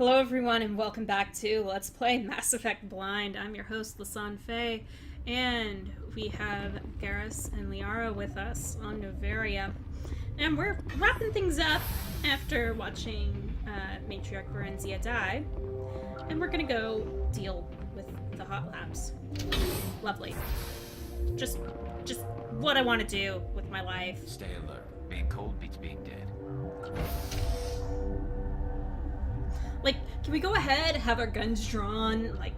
Hello everyone and welcome back to Let's Play Mass Effect Blind. I'm your host, Lasan Faye, and we have Garrus and Liara with us on Novaria. And we're wrapping things up after watching Matriarch Varenzia die, and we're gonna go deal with the hot labs. Lovely. Just what I want to do with my life. Stay alert. Being cold beats being dead. Like, can we go ahead, have our guns drawn? Like,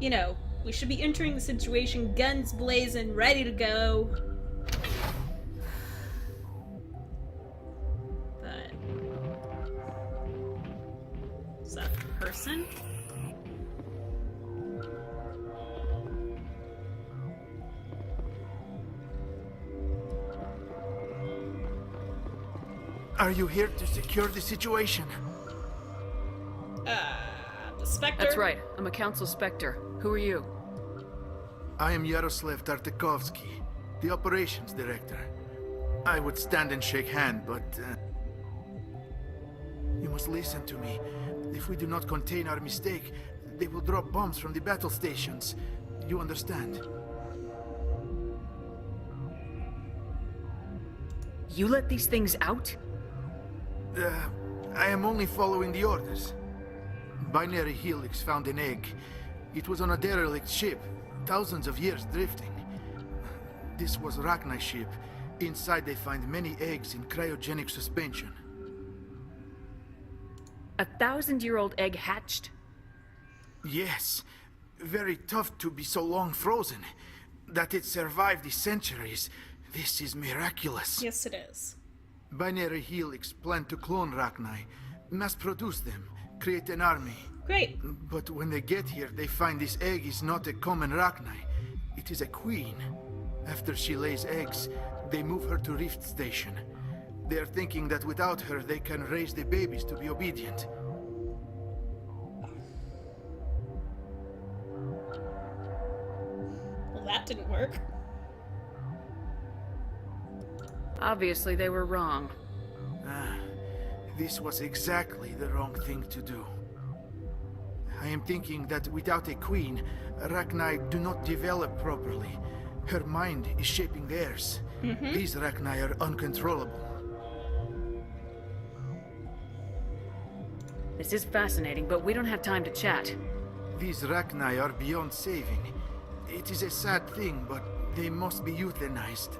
you know, we should be entering the situation, guns blazing, ready to go. But... is that a person? Are you here to secure the situation? The Spectre? That's right. I'm a Council Spectre. Who are you? I am Yaroslav Tartakovsky, the operations director. I would stand and shake hand, but... you must listen to me. If we do not contain our mistake, they will drop bombs from the battle stations. You understand? You let these things out? I am only following the orders. Binary Helix found an egg. It was on a derelict ship, thousands of years drifting. This was Rachni's ship. Inside they find many eggs in cryogenic suspension. 1,000-year-old egg hatched? Yes. Very tough to be so long frozen. That it survived the centuries. This is miraculous. Yes, it is. Binary Helix planned to clone Rachni, mass-produce them, create an army. Great. But when they get here, they find this egg is not a common Rachni. It is a queen. After she lays eggs, they move her to Rift Station. They are thinking that without her, they can raise the babies to be obedient. Well, that didn't work. Obviously, they were wrong. This was exactly the wrong thing to do. I am thinking that without a queen, Rachni do not develop properly. Her mind is shaping theirs. These Rachni are uncontrollable. This is fascinating, but we don't have time to chat. These Rachni are beyond saving. It is a sad thing, but they must be euthanized.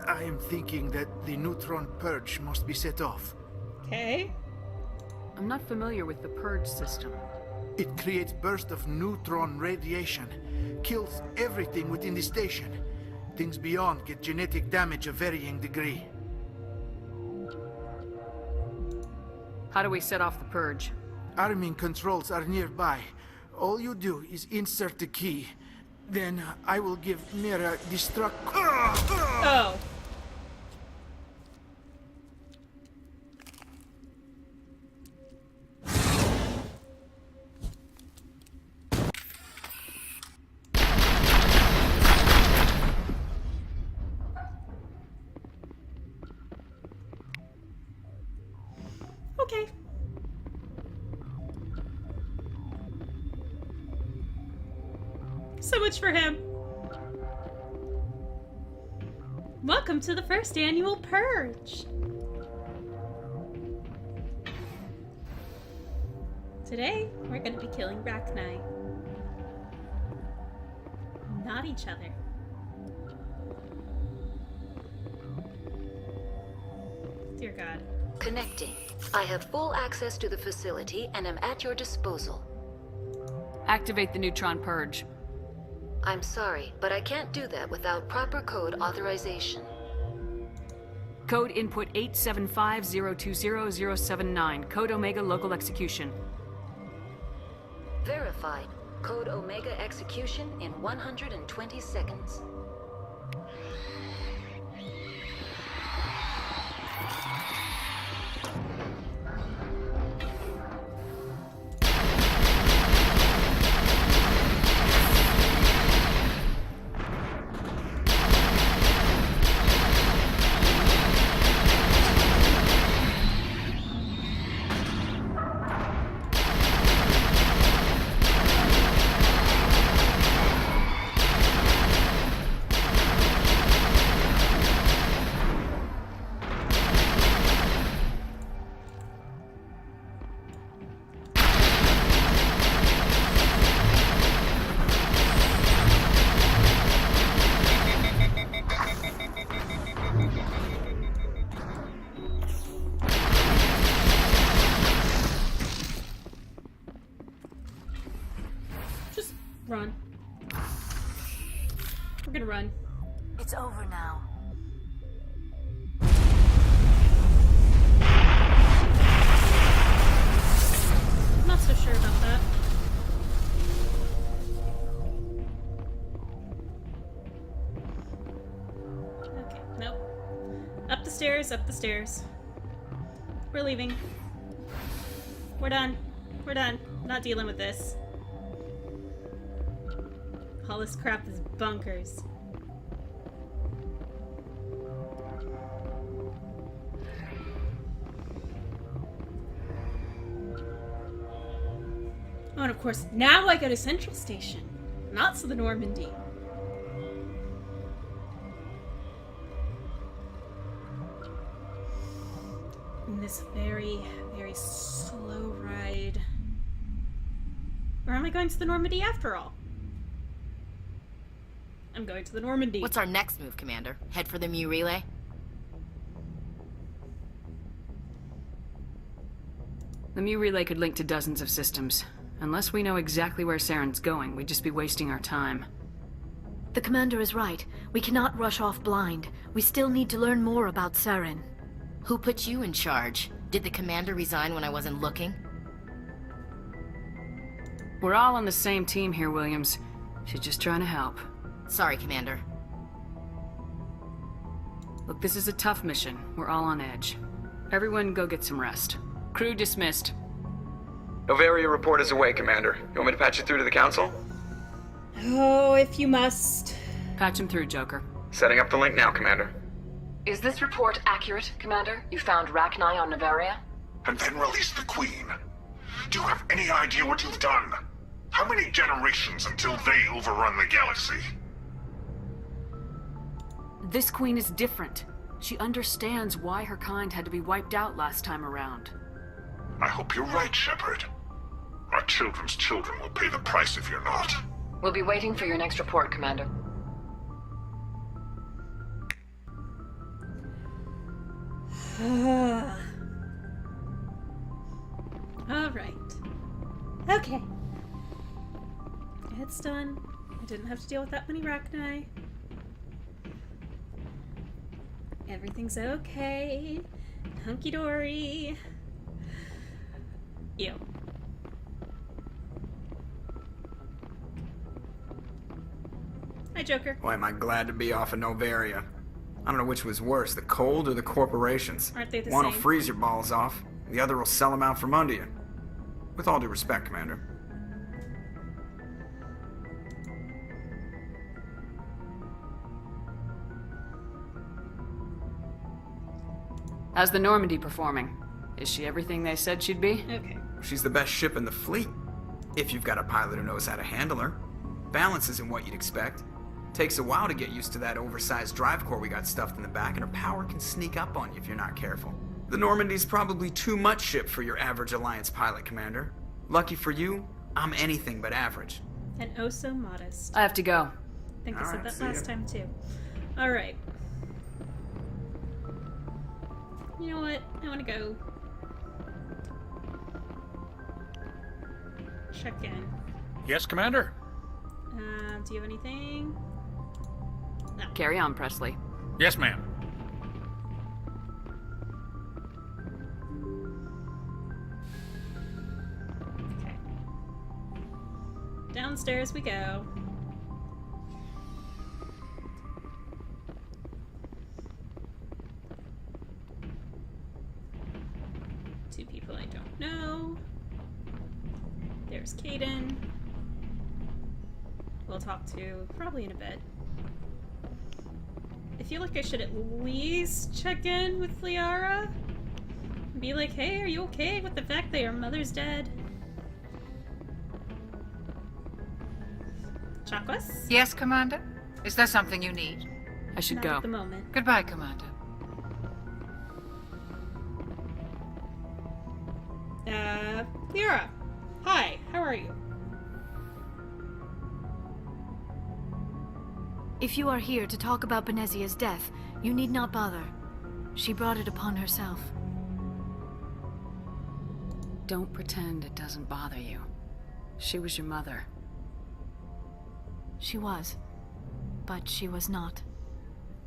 I am thinking that the neutron purge must be set off. Okay. I'm not familiar with the purge system. It creates bursts of neutron radiation, kills everything within the station. Things beyond get genetic damage of varying degree. How do we set off the purge? Arming controls are nearby. All you do is insert the key. Then I will give Mira destruct... Oh. Okay. So much for him. Welcome to the first annual purge. Today, we're going to be killing Rachni. Not each other. Dear God. Connecting. I have full access to the facility and am at your disposal. Activate the neutron purge. I'm sorry, but I can't do that without proper code authorization. Code input 875020079. Code Omega local execution. Verified. Code Omega execution in 120 seconds. Run. We're gonna run. It's over now. I'm not so sure about that. Okay, nope. Up the stairs, up the stairs. We're leaving. We're done. We're done. Not dealing with this. All this crap is bunkers. Oh, and of course, now I go to Central Station, not to the Normandy. In this very, very slow ride. Or am I going to the Normandy after all? I'm going to the Normandy. What's our next move, Commander? Head for the Mu relay? The Mu relay could link to dozens of systems. Unless we know exactly where Saren's going, we'd just be wasting our time. The Commander is right. We cannot rush off blind. We still need to learn more about Saren. Who put you in charge? Did the Commander resign when I wasn't looking? We're all on the same team here, Williams. She's just trying to help. Sorry, Commander. Look, this is a tough mission. We're all on edge. Everyone go get some rest. Crew dismissed. Novaria report is away, Commander. You want me to patch it through to the Council? Oh, if you must. Patch him through, Joker. Setting up the link now, Commander. Is this report accurate, Commander? You found Rachni on Novaria? And then release the Queen. Do you have any idea what you've done? How many generations until they overrun the galaxy? This queen is different. She understands why her kind had to be wiped out last time around. I hope you're right, Shepard. Our children's children will pay the price if you're not. We'll be waiting for your next report, Commander. All right. Okay. It's done. I didn't have to deal with that many Rachni. Everything's okay. Hunky-dory. Ew. Hi, Joker. Boy, am I glad to be off of Novaria. I don't know which was worse, the cold or the corporations. Aren't they the One same? will freeze your balls off, the other will sell them out from under you. With all due respect, Commander. How's the Normandy performing? Is she everything they said she'd be? Okay. She's the best ship in the fleet, if you've got a pilot who knows how to handle her. Balance isn't what you'd expect. Takes a while to get used to that oversized drive core we got stuffed in the back, and her power can sneak up on you if you're not careful. The Normandy's probably too much ship for your average Alliance pilot, Commander. Lucky for you, I'm anything but average. And oh so modest. I have to go. I think I All said right, that see last ya. time too. Alright. You know what? I want to go check in. Yes, Commander? Do you have anything? No. Carry on, Presley. Yes, ma'am. Okay. Downstairs we go. Two people I don't know. There's Caden. We'll talk to probably in a bit. I feel like I should at least check in with Liara. Be like, hey, are you okay with the fact that your mother's dead? Chakwas? Yes, Commander? Is there something you need? I should Not go. at the moment. Goodbye, Commander. Liara. Hi, how are you? If you are here to talk about Benezia's death, you need not bother. She brought it upon herself. Don't pretend it doesn't bother you. She was your mother. she was. But she was not.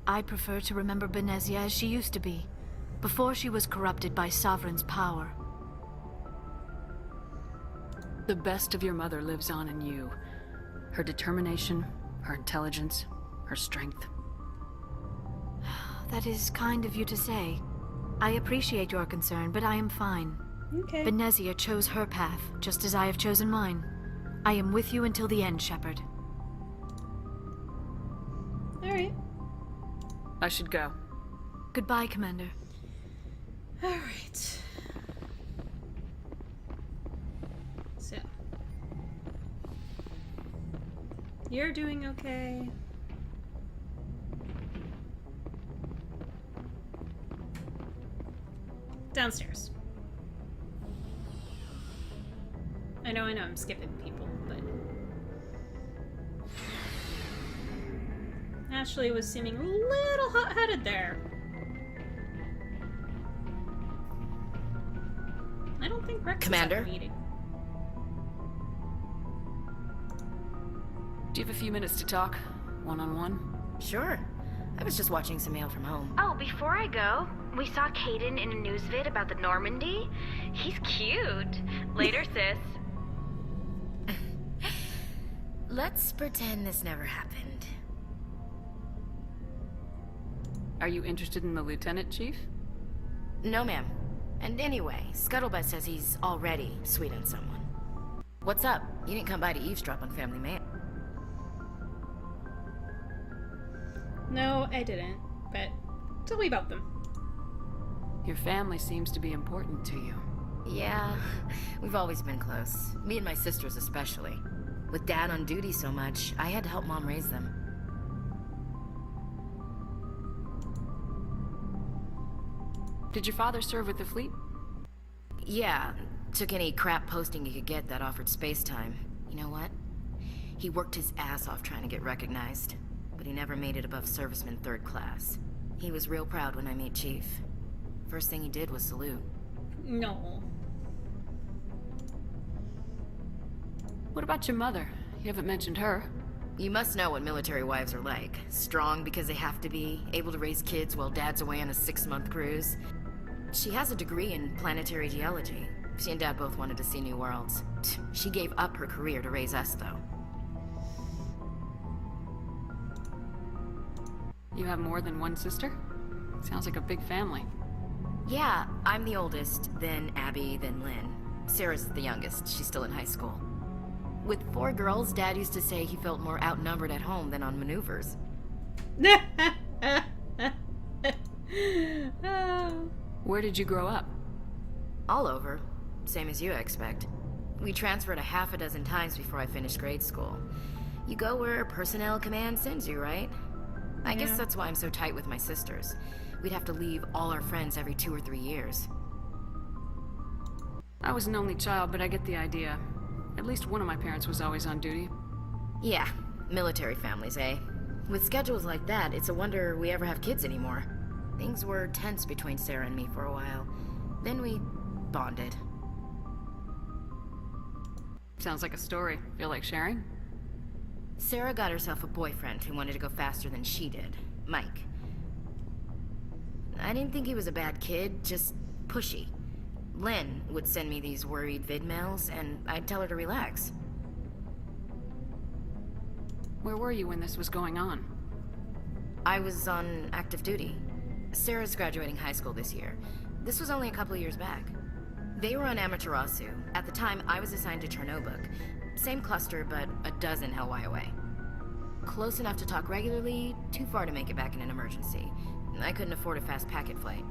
I prefer to remember Benezia as she used to be, before she was corrupted by Sovereign's power. The best of your mother lives on in you. Her determination, her intelligence, her strength. That is kind of you to say. I appreciate your concern, but I am fine. Okay. Benezia chose her path, just as I have chosen mine. I am with you until the end, Shepard. Alright. I should go. Goodbye, Commander. Alright. So. You're doing okay. Downstairs. I know I'm skipping people, but... Ashley was seeming a little hot-headed there. I don't think Rex Commander? is at the meeting. Do you have a few minutes to talk? One-on-one? Sure. I was just watching some mail from home. Oh, before I go, we saw Caden in a news vid about the Normandy. He's cute. Later, sis. Let's pretend this never happened. Are you interested in the Lieutenant, Chief? No, ma'am. And anyway, Scuttlebutt says he's already sweet on someone. What's up? You didn't come by to eavesdrop on family mail. No, I didn't. But tell me about them. Your family seems to be important to you. Yeah, we've always been close. Me and my sisters especially. With Dad on duty so much, I had to help Mom raise them. Did your father serve with the fleet? Yeah, took any crap posting he could get that offered space time. You know what? He worked his ass off trying to get recognized, but he never made it above serviceman 3rd class. He was real proud when I met Chief. First thing he did was salute. No. What about your mother? You haven't mentioned her. You must know what military wives are like. Strong because they have to be, able to raise kids while Dad's away on a 6-month cruise. She has a degree in planetary geology. She and Dad both wanted to see new worlds. She gave up her career to raise us, though. You have more than one sister? Sounds like a big family. Yeah, I'm the oldest, then Abby, then Lynn. Sarah's the youngest. She's still in high school. With 4 girls, Dad used to say he felt more outnumbered at home than on maneuvers. Oh. Where did you grow up? All over. Same as you, I expect. We transferred a half a dozen times before I finished grade school. You go where personnel command sends you, right? I guess that's why I'm so tight with my sisters. We'd have to leave all our friends every 2 or 3 years. I was an only child, but I get the idea. At least one of my parents was always on duty. Yeah, military families, eh? With schedules like that, it's a wonder we ever have kids anymore. Things were tense between Sarah and me for a while. Then we bonded. Sounds like a story. Feel like sharing? Sarah got herself a boyfriend who wanted to go faster than she did, Mike. I didn't think he was a bad kid, just pushy. Lynn would send me these worried vid mails, and I'd tell her to relax. Where were you when this was going on? I was on active duty. Sarah's graduating high school this year. This was only a couple of years back. They were on Amaterasu. At the time, I was assigned to Chernobog. Same cluster, but a dozen Hellwire away. Close enough to talk regularly, too far to make it back in an emergency. I couldn't afford a fast packet flight.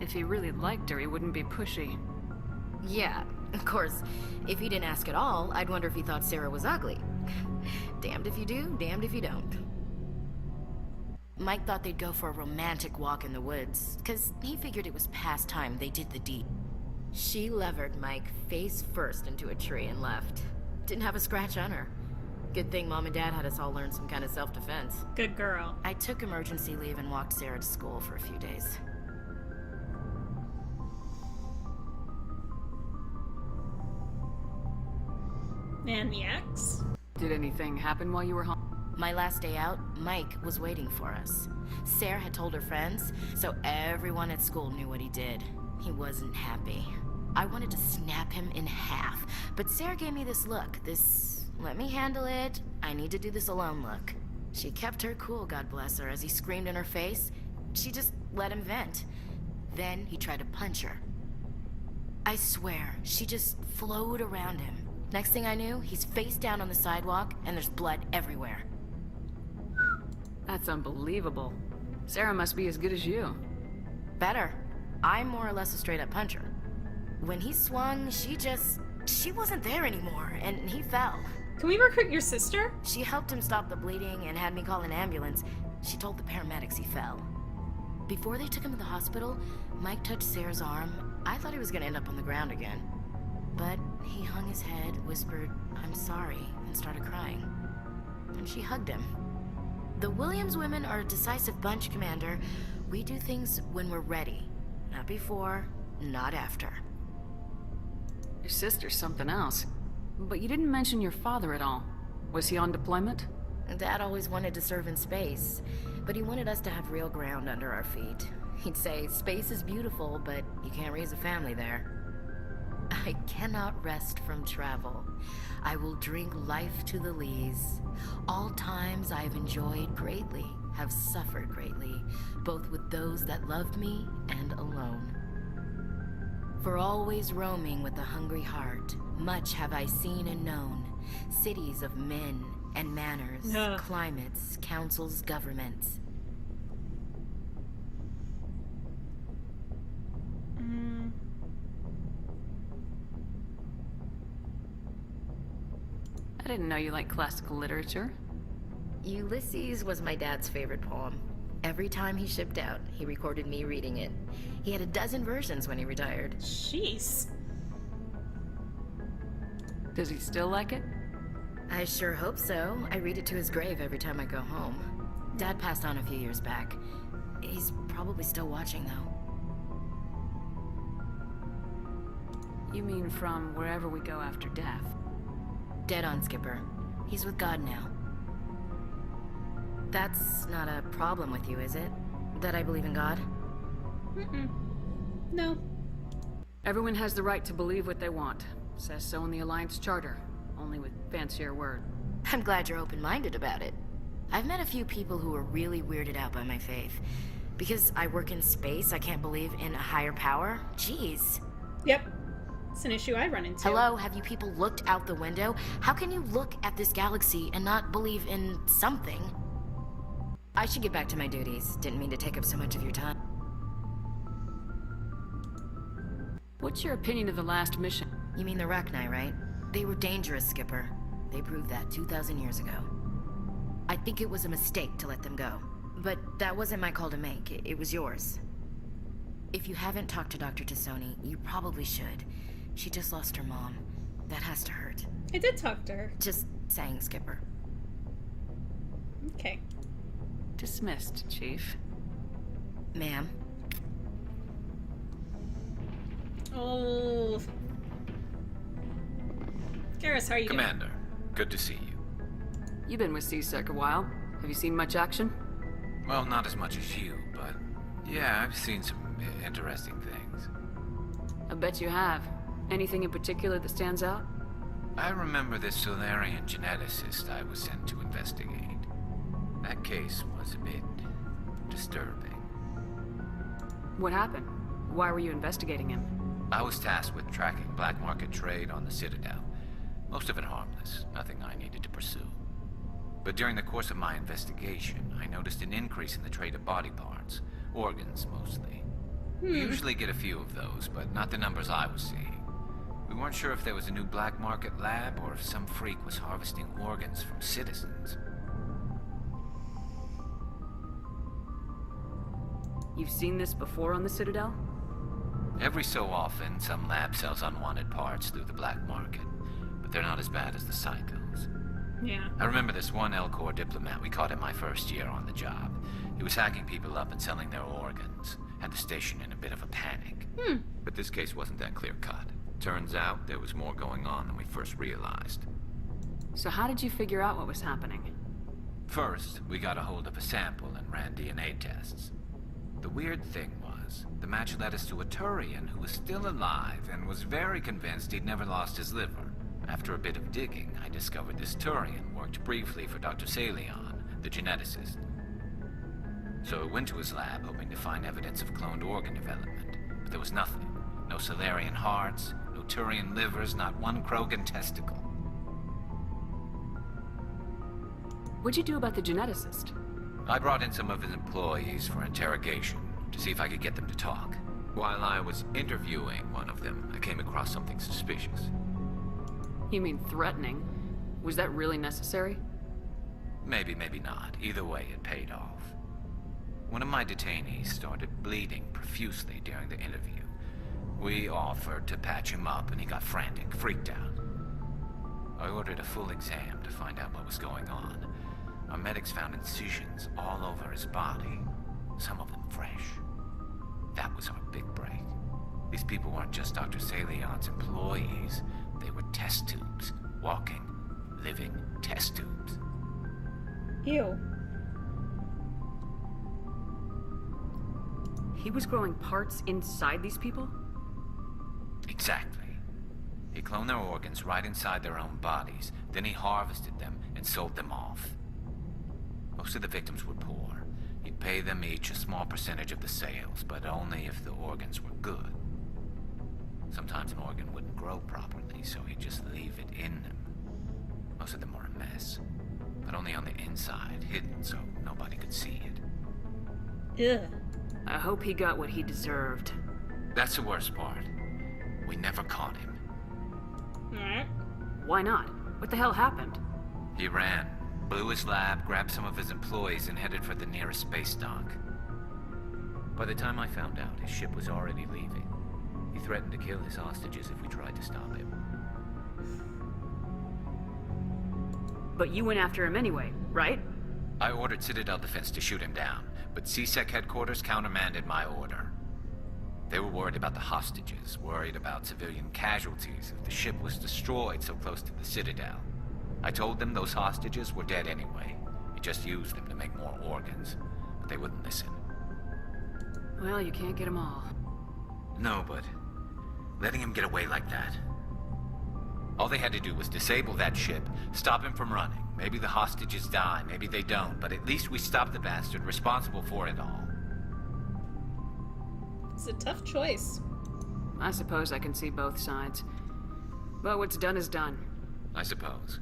If he really liked her, he wouldn't be pushy. Yeah, of course. If he didn't ask at all, I'd wonder if he thought Sarah was ugly. Damned if you do, damned if you don't. Mike thought they'd go for a romantic walk in the woods, because he figured it was past time they did the deed. She levered Mike face first into a tree and left. Didn't have a scratch on her. Good thing Mom and Dad had us all learn some kind of self-defense. Good girl. I took emergency leave and walked Sarah to school for a few days. And the ex? Did anything happen while you were home? My last day out, Mike was waiting for us. Sarah had told her friends, so everyone at school knew what he did. He wasn't happy. I wanted to snap him in half, but Sarah gave me this look, this let me handle it, I need to do this alone look. She kept her cool, God bless her, as he screamed in her face. She just let him vent. Then he tried to punch her. I swear, she just flowed around him. Next thing I knew, he's face down on the sidewalk, and there's blood everywhere. That's unbelievable. Sarah must be as good as you. Better. I'm more or less a straight-up puncher. When he swung, she wasn't there anymore, and he fell. Can we recruit your sister? She helped him stop the bleeding and had me call an ambulance. She told the paramedics he fell. Before they took him to the hospital, Mike touched Sarah's arm. I thought he was gonna end up on the ground again. But he hung his head, whispered, "I'm sorry," and started crying. And she hugged him. The Williams women are a decisive bunch, Commander. We do things when we're ready. Not before, not after. Your sister's something else. But you didn't mention your father at all. Was he on deployment? Dad always wanted to serve in space, but he wanted us to have real ground under our feet. He'd say, space is beautiful, but you can't raise a family there. I cannot rest from travel. I will drink life to the lees. All times I have enjoyed greatly, have suffered greatly, both with those that loved me and alone. For always roaming with a hungry heart, much have I seen and known, cities of men and manners, climates, councils, governments. I didn't know you liked classical literature. Ulysses was my dad's favorite poem. Every time he shipped out, he recorded me reading it. He had a dozen versions when he retired. Jeez. Does he still like it? I sure hope so. I read it to his grave every time I go home. Dad passed on a few years back. He's probably still watching, though. You mean from wherever we go after death? Dead on, Skipper. He's with God now. That's not a problem with you, is it? That I believe in God? No. Everyone has the right to believe what they want. Says so in the Alliance Charter, only with fancier word. I'm glad you're open-minded about it. I've met a few people who are really weirded out by my faith. Because I work in space, I can't believe in a higher power? Jeez. Yep. It's an issue I run into. Hello, have you people looked out the window? How can you look at this galaxy and not believe in something? I should get back to my duties. Didn't mean to take up so much of your time. What's your opinion of the last mission? You mean the Rachni, right? They were dangerous, Skipper. They proved that 2,000 years ago. I think it was a mistake to let them go. But that wasn't my call to make. It was yours. If you haven't talked to Dr. Tassoni, you probably should. She just lost her mom. That has to hurt. I did talk to her. Just saying, Skipper. Okay. Dismissed, Chief. Ma'am. Oh. Garrus, how are you Commander, good to see you. You've been with CSEC a while. Have you seen much action? Well, not as much as you, but yeah, I've seen some interesting things. I bet you have. Anything in particular that stands out? I remember this Solarian geneticist I was sent to investigate. That case was a bit disturbing. What happened? Why were you investigating him? I was tasked with tracking black market trade on the Citadel. Most of it harmless, nothing I needed to pursue. But during the course of my investigation, I noticed an increase in the trade of body parts, organs mostly. We usually get a few of those, but not the numbers I was seeing. We weren't sure if there was a new black market lab or if some freak was harvesting organs from citizens. You've seen this before on the Citadel? Every so often, some lab sells unwanted parts through the black market, but they're not as bad as the cycles. Yeah. I remember this one L-Corps diplomat we caught in my first year on the job. He was hacking people up and selling their organs. Had the station in a bit of a panic. But this case wasn't that clear-cut. Turns out there was more going on than we first realized. So how did you figure out what was happening? First, we got a hold of a sample and ran DNA tests. The weird thing was, the match led us to a Turian who was still alive and was very convinced he'd never lost his liver. After a bit of digging, I discovered this Turian worked briefly for Dr. Salion, the geneticist. So I went to his lab hoping to find evidence of cloned organ development, but there was nothing. No Salarian hearts, no Turian livers, not one Krogan testicle. What'd you do about the geneticist? I brought in some of his employees for interrogation, to see if I could get them to talk. While I was interviewing one of them, I came across something suspicious. You mean threatening? Was that really necessary? Maybe, maybe not. Either way, it paid off. One of my detainees started bleeding profusely during the interview. We offered to patch him up, and he got frantic, freaked out. I ordered a full exam to find out what was going on. Our medics found incisions all over his body, some of them fresh. That was our big break. These people weren't just Dr. Salion's employees. They were test tubes. Walking, living test tubes. Ew. He was growing parts inside these people? Exactly. He cloned their organs right inside their own bodies. Then he harvested them and sold them off. Most of the victims were poor. He'd pay them each a small percentage of the sales, but only if the organs were good. Sometimes an organ wouldn't grow properly, so he'd just leave it in them. Most of them were a mess, but only on the inside, hidden so nobody could see it. Ugh. I hope he got what he deserved. That's the worst part. We never caught him. Alright. Why not? What the hell happened? He ran, blew his lab, grabbed some of his employees, and headed for the nearest space dock. By the time I found out, his ship was already leaving. He threatened to kill his hostages if we tried to stop him. But you went after him anyway, right? I ordered Citadel Defense to shoot him down, but CSEC headquarters countermanded my order. They were worried about the hostages, worried about civilian casualties if the ship was destroyed so close to the Citadel. I told them those hostages were dead anyway. He just used them to make more organs, but they wouldn't listen. Well, you can't get them all. No, but letting him get away like that. All they had to do was disable that ship, stop him from running. Maybe the hostages die, maybe they don't, but at least we stopped the bastard responsible for it all. It's a tough choice. I suppose I can see both sides. But what's done is done. I suppose.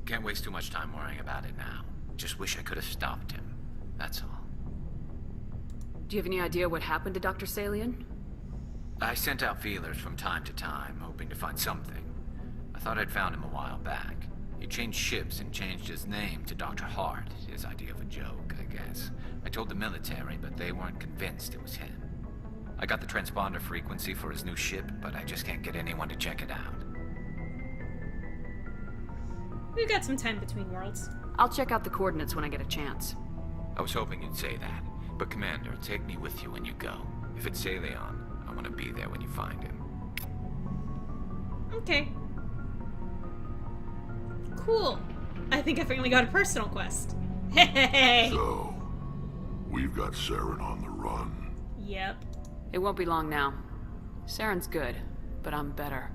Can't waste too much time worrying about it now. Just wish I could have stopped him. That's all. Do you have any idea what happened to Dr. Salion? I sent out feelers from time to time, hoping to find something. I thought I'd found him a while back. He changed ships and changed his name to Dr. Hart, his idea of a joke, I guess. I told the military, but they weren't convinced it was him. I got the transponder frequency for his new ship, but I just can't get anyone to check it out. We've got some time between worlds. I'll check out the coordinates when I get a chance. I was hoping you'd say that, but Commander, take me with you when you go. If it's Salion, I want to be there when you find him. Okay. Cool. I think I finally got a personal quest. Hey! So, we've got Saren on the run. Yep. It won't be long now. Saren's good, but I'm better.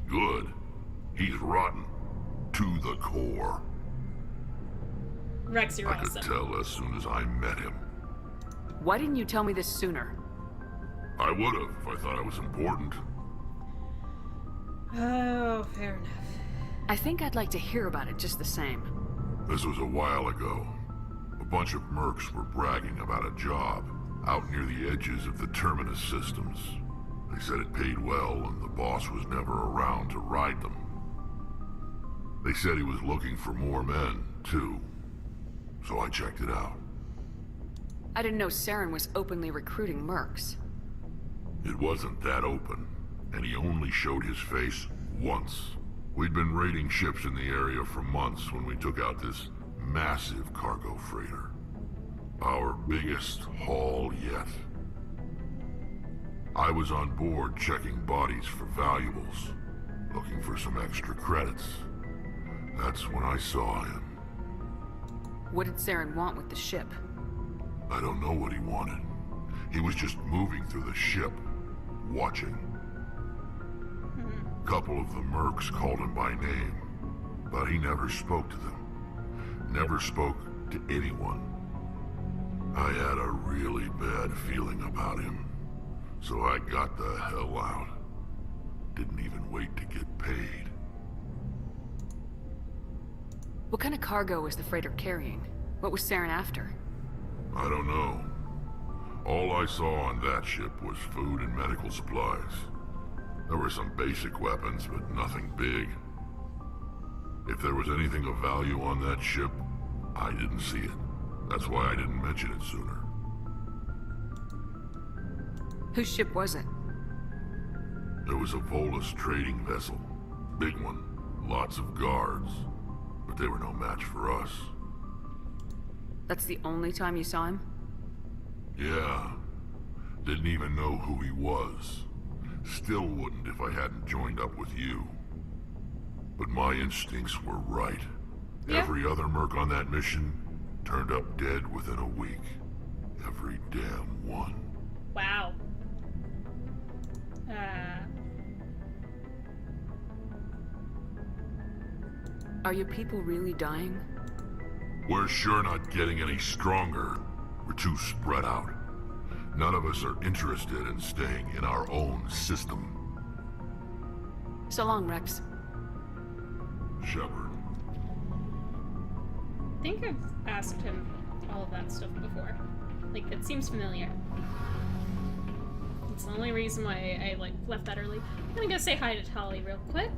Good. He's rotten. To the core. Rex, you're I awesome. could tell as soon as I met him. Why didn't you tell me this sooner? I would have if I thought I was important. Oh, fair enough. I think I'd like to hear about it just the same. This was a while ago. A bunch of mercs were bragging about a job out near the edges of the Terminus systems. They said it paid well and the boss was never around to ride them. They said he was looking for more men, too. So I checked it out. I didn't know Saren was openly recruiting mercs. It wasn't that open, and he only showed his face once. We'd been raiding ships in the area for months when we took out this massive cargo freighter. Our biggest haul yet. I was on board checking bodies for valuables, looking for some extra credits. That's when I saw him. What did Saren want with the ship? I don't know what he wanted. He was just moving through the ship, watching. A couple of the mercs called him by name, but he never spoke to them. Never spoke to anyone. I had a really bad feeling about him, so I got the hell out. Didn't even wait to get paid. What kind of cargo was the freighter carrying? What was Saren after? I don't know. All I saw on that ship was food and medical supplies. There were some basic weapons, but nothing big. If there was anything of value on that ship, I didn't see it. That's why I didn't mention it sooner. Whose ship was it? It was a Volus trading vessel. Big one. Lots of guards. But they were no match for us. That's the only time you saw him? Yeah. Didn't even know who he was. Still wouldn't if I hadn't joined up with you. But my instincts were right. Yeah. Every other merc on that mission turned up dead within a week. Every damn one. Wow. Are your people really dying? We're sure not getting any stronger. We're too spread out. None of us are interested in staying in our own system. So long, Rex. Shepard. I think I've asked him all of that stuff before. Like, it seems familiar. It's the only reason why I like, left that early. I'm gonna go say hi to Tali real quick.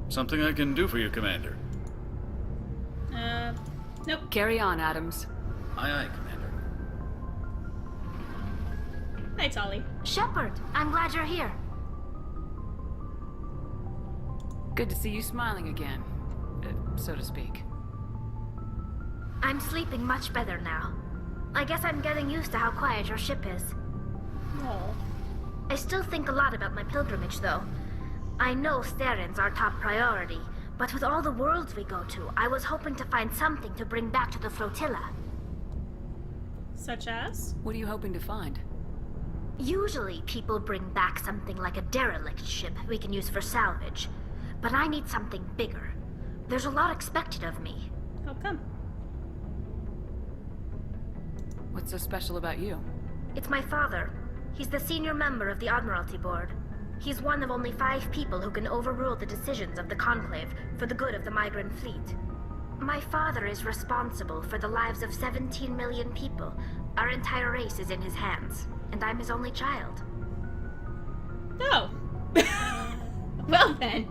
Something I can do for you, Commander. Nope. Carry on, Adams. Aye, aye, Commander. Hi, Tali. Shepard, I'm glad you're here. Good to see you smiling again, so to speak. I'm sleeping much better now. I guess I'm getting used to how quiet your ship is. Oh. I still think a lot about my pilgrimage, though. I know Saren's our top priority, but with all the worlds we go to, I was hoping to find something to bring back to the flotilla. Such as? What are you hoping to find? Usually, people bring back something like a derelict ship we can use for salvage. But I need something bigger. There's a lot expected of me. How come? What's so special about you? It's my father. He's the senior member of the Admiralty Board. He's one of only 5 people who can overrule the decisions of the Conclave for the good of the migrant fleet. My father is responsible for the lives of 17 million people. Our entire race is in his hands, and I'm his only child. Oh. Well then.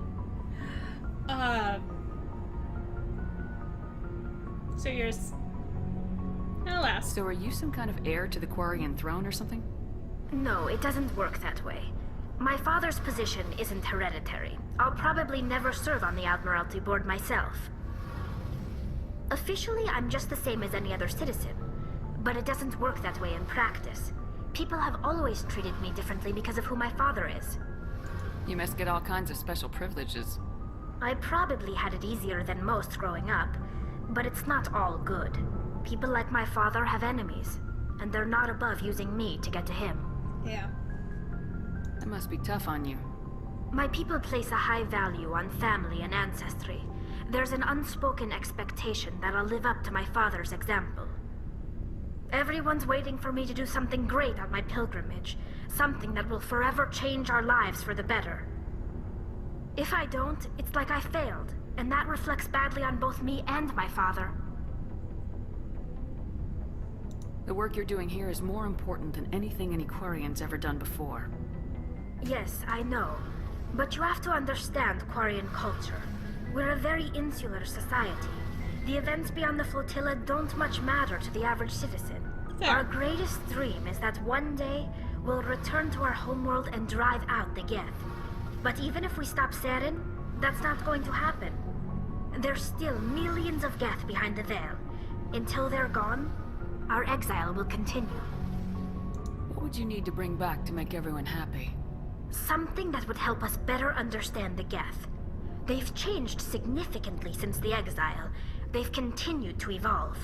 So you're... Alas. So are you some kind of heir to the Quarian throne or something? No, it doesn't work that way. My father's position isn't hereditary. I'll probably never serve on the Admiralty Board myself. Officially, I'm just the same as any other citizen. But it doesn't work that way in practice. People have always treated me differently because of who my father is. You must get all kinds of special privileges. I probably had it easier than most growing up, but it's not all good. People like my father have enemies, and they're not above using me to get to him. Yeah. That must be tough on you. My people place a high value on family and ancestry. There's an unspoken expectation that I'll live up to my father's example. Everyone's waiting for me to do something great on my pilgrimage, something that will forever change our lives for the better. If I don't, it's like I failed, and that reflects badly on both me and my father. The work you're doing here is more important than anything any Quarian's ever done before. Yes, I know. But you have to understand Quarian culture. We're a very insular society. The events beyond the flotilla don't much matter to the average citizen. Fair. Our greatest dream is that one day we'll return to our homeworld and drive out the Geth. But even if we stop Saren, that's not going to happen. There's still millions of Geth behind the veil. Until they're gone, our exile will continue. What would you need to bring back to make everyone happy? Something that would help us better understand the Geth. They've changed significantly since the exile. They've continued to evolve.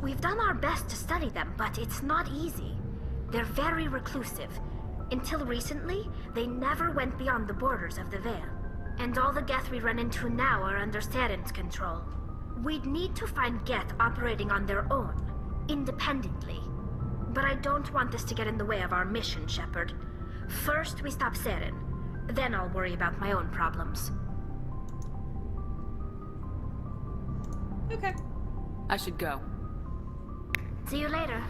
We've done our best to study them, but it's not easy. They're very reclusive. Until recently, they never went beyond the borders of the Veil. And all the Geth we run into now are under Saren's control. We'd need to find Geth operating on their own, independently. But I don't want this to get in the way of our mission, Shepard. First, we stop Saren. Then I'll worry about my own problems. Okay. I should go. See you later.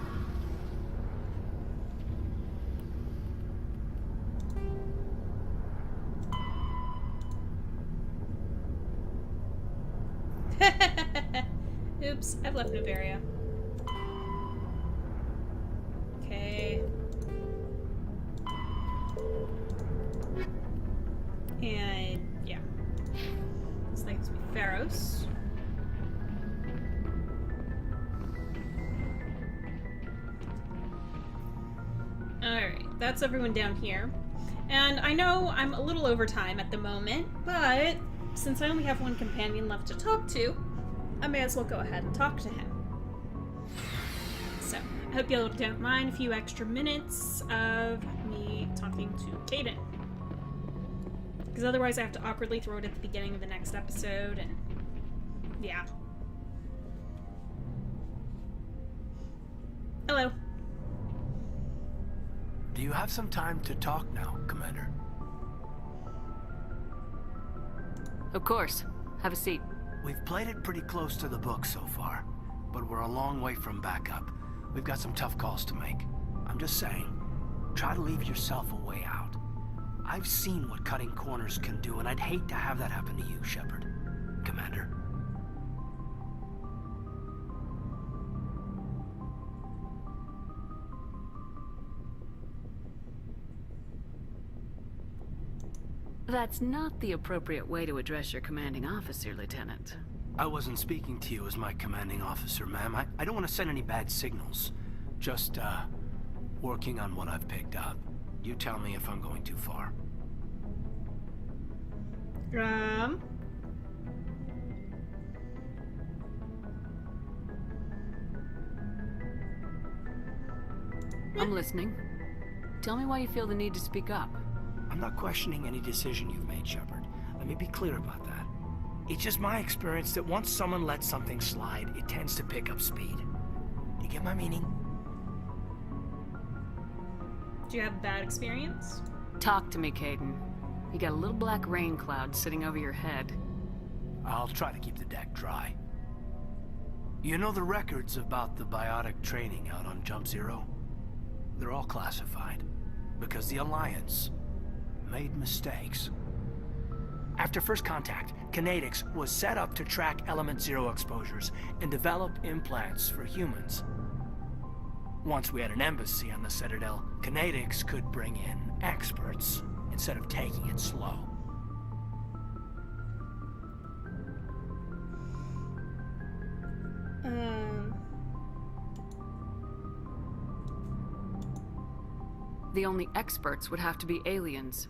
Oops, I've left Novaria. Okay. And yeah. This thing's be Pharos. Alright, that's everyone down here. And I know I'm a little over time at the moment, but since I only have one companion left to talk to, I may as well go ahead and talk to him. So, I hope you don't mind a few extra minutes of me talking to Caden. Because otherwise I have to awkwardly throw it at the beginning of the next episode, and yeah. Hello. Do you have some time to talk now, Commander? Of course. Have a seat. We've played it pretty close to the book so far, but we're a long way from backup. We've got some tough calls to make. I'm just saying, try to leave yourself a way out. I've seen what cutting corners can do, and I'd hate to have that happen to you, Shepard. Commander. That's not the appropriate way to address your commanding officer, Lieutenant. I wasn't speaking to you as my commanding officer, ma'am. I don't want to send any bad signals. Just, working on what I've picked up. You tell me if I'm going too far. I'm listening. Tell me why you feel the need to speak up. I'm not questioning any decision you've made, Shepard. Let me be clear about that. It's just my experience that once someone lets something slide, it tends to pick up speed. Do you get my meaning? Do you have a bad experience? Talk to me, Caden. You got a little black rain cloud sitting over your head. I'll try to keep the deck dry. You know the records about the biotic training out on Jump Zero? They're all classified, because the Alliance made mistakes. After first contact, Kinetics was set up to track Element Zero exposures and develop implants for humans. Once we had an embassy on the Citadel, Kinetics could bring in experts instead of taking it slow. The only experts would have to be aliens.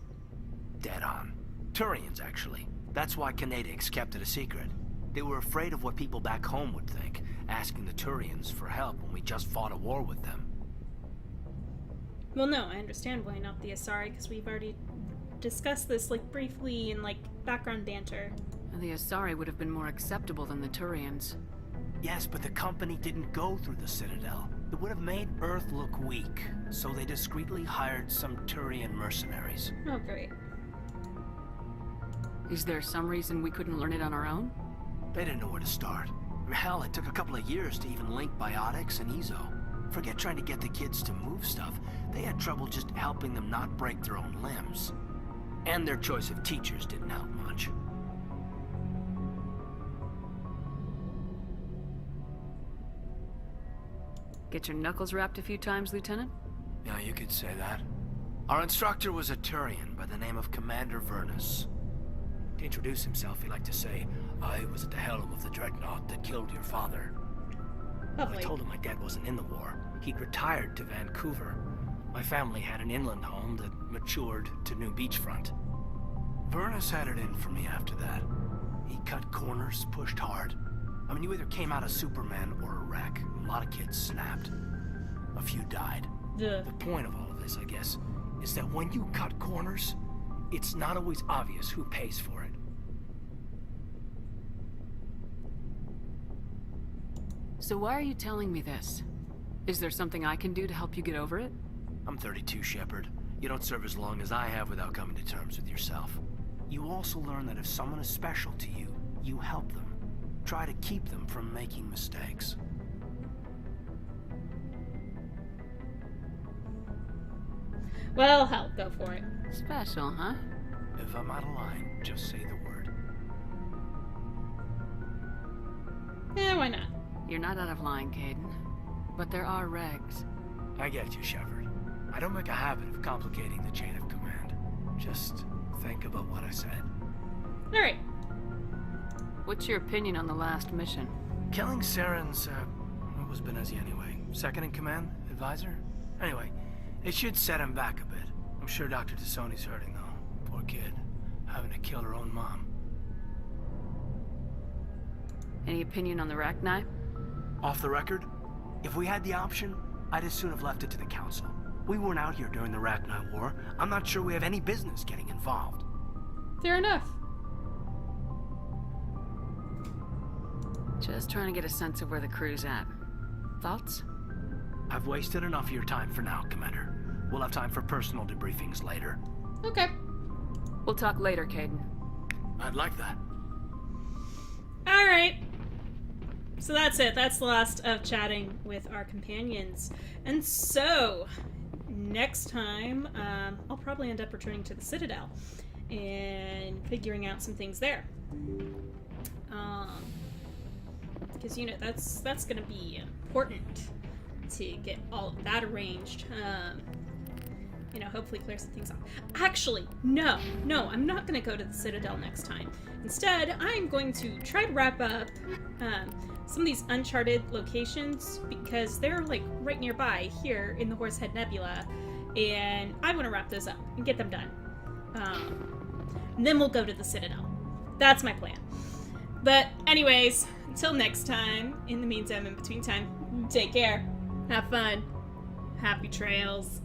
Dead on. Turians, actually. That's why Kinetics kept it a secret. They were afraid of what people back home would think, asking the Turians for help when we just fought a war with them. Well, no, I understand why not the Asari, because we've already discussed this, like, briefly in, like, background banter. The Asari would have been more acceptable than the Turians. Yes, but the company didn't go through the Citadel. It would have made Earth look weak, so they discreetly hired some Turian mercenaries. Oh, great. Is there some reason we couldn't learn it on our own? They didn't know where to start. Hell, it took a couple of years to even link biotics and Ezo. Forget trying to get the kids to move stuff. They had trouble just helping them not break their own limbs. And their choice of teachers didn't help much. Get your knuckles rapped a few times, Lieutenant? Yeah, you could say that. Our instructor was a Turian by the name of Commander Vernus. To introduce himself, he liked to say, "I was at the helm of the dreadnought that killed your father." I told him my dad wasn't in the war. He'd retired to Vancouver. My family had an inland home that matured to new beachfront. Vernus had it in for me after that. He cut corners, pushed hard. I mean, you either came out a Superman or a wreck. A lot of kids snapped. A few died. The point of all of this, I guess, is that when you cut corners, it's not always obvious who pays for it. So why are you telling me this? Is there something I can do to help you get over it? I'm 32, Shepard. You don't serve as long as I have without coming to terms with yourself. You also learn that if someone is special to you, you help them. Try to keep them from making mistakes. Well, hell, go for it. Special, huh? If I'm out of line, just say the word. Eh, why not? You're not out of line, Caden. But there are regs. I get you, Shepard. I don't make a habit of complicating the chain of command. Just think about what I said. Alright. What's your opinion on the last mission? Killing Saren's, what was Benezi anyway? Second in command? Advisor? Anyway, it should set him back a bit. I'm sure Dr. Tassoni's hurting, though. Poor kid. Having to kill her own mom. Any opinion on the Rachni? Off the record, if we had the option, I'd as soon have left it to the Council. We weren't out here during the Rachni War. I'm not sure we have any business getting involved. Fair enough. Just trying to get a sense of where the crew's at. Thoughts? I've wasted enough of your time for now, Commander. We'll have time for personal debriefings later. Okay. We'll talk later, Caden. I'd like that. Alright. So that's it. That's the last of chatting with our companions. And so, next time, I'll probably end up returning to the Citadel and figuring out some things there. Because, you know, that's going to be important to get all of that arranged. You know, hopefully clear some things up. Actually, no, I'm not going to go to the Citadel next time. Instead, I'm going to try to wrap up some of these uncharted locations because they're, like, right nearby here in the Horsehead Nebula, and I want to wrap those up and get them done. And then we'll go to the Citadel. That's my plan. But anyways, until next time, in the meantime, in between time, take care, have fun, happy trails.